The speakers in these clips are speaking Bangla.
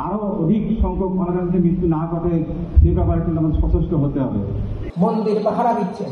আরো অধিক সংখ্যক অনাকাঙ্ক্ষিত মৃত্যু না ঘটে সে ব্যাপারে কিন্তু আমাদের সচেষ্ট হতে হবে। মন্দির পাহারা দিচ্ছে।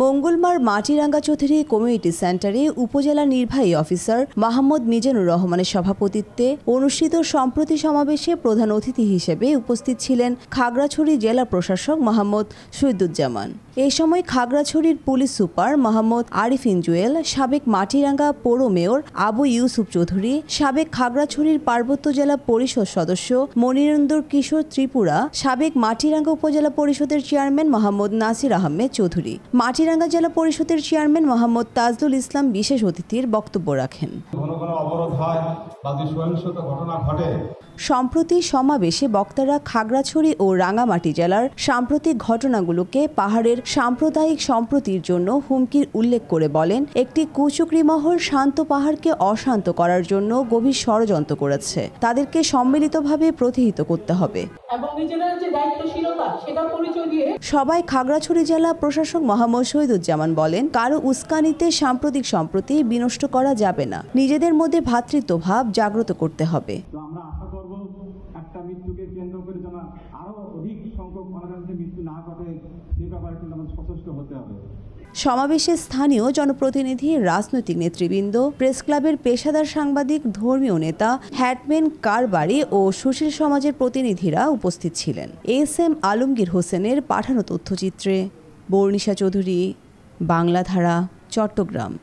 মঙ্গলবার মাটিরাঙ্গা চৌধুরী কমিউনিটি সেন্টারে উপজেলা নির্বাহী অফিসার মোহাম্মদ মিজানুর রহমানের সভাপতিত্বে অনুষ্ঠিত সম্প্রতি সমাবেশে প্রধান অতিথি হিসেবে উপস্থিত ছিলেন খাগড়াছড়ি জেলা প্রশাসক মোহাম্মদ শহীদুজ্জামান। এই সময় খাগড়াছড়ির পুলিশ সুপার মোহাম্মদ আরিফিন জুয়েল, সাবেক মাটিরাঙ্গা পৌর মেয়র আবু ইউসুফ চৌধুরী, সাবেক খাগড়াছড়ির পার্বত্য জেলা পরিষদ সদস্য মনিরেন্দর কিশোর ত্রিপুরা, সাবেক মাটিরাঙ্গা উপজেলা পরিষদের চেয়ারম্যান মোহাম্মদ নাসির আহমেদ চৌধুরী, মাটিরাঙ্গা জেলা পরিষদের চেয়ারম্যান মোহাম্মদ তাজদুল ইসলাম বিশেষ অতিথির বক্তব্য রাখেন। সম্প্রতি সমাবেশে বক্তারা খাগড়াছড়ি ও রাঙ্গামাটি জেলার সাম্প্রতিক ঘটনাগুলোকে পাহাড়ের সাম্প্রদায়িক সম্প্রীতির জন্য হুমকির উল্লেখ করে বলেন, একটি কুচক্রী মহল শান্ত পাহাড়কে অশান্ত করার জন্য গভীর ষড়যন্ত্র করেছে। তাদেরকে সম্মিলিতভাবে প্রতিহত করতে হবে। সবাই খাগড়াছড়ি জেলা প্রশাসক মোহাম্মদ শহীদুজ্জামান বলেন, কারো উস্কানিতে সাম্প্রতিক সম্প্রীতি বিনষ্ট করা যাবে না। নিজেদের মধ্যে ভ্রাতৃত্বভাব জাগ্রত করতে হবে। আমরা আশা করব একটা মৃত্যুকে কেন্দ্র করে যেন আরো অধিক সংখ্যক অনাকাঙ্ক্ষিত মৃত্যু না ঘটে সে ব্যাপারে কিন্তু আমাদের সচেষ্ট হতে হবে। সমাবেশে স্থানীয় জনপ্রতিনিধি, রাজনৈতিক নেতৃবৃন্দ, প্রেস ক্লাবের পেশাদার সাংবাদিক, ধর্মীয় নেতা, হ্যাটম্যান, কারবারি ও সুশীল সমাজের প্রতিনিধিরা উপস্থিত ছিলেন। এস.এম. আলমগীর হোসেনের পাঠানো তথ্যচিত্রে বর্ণিশা চৌধুরী, বাংলাধারা, চট্টগ্রাম।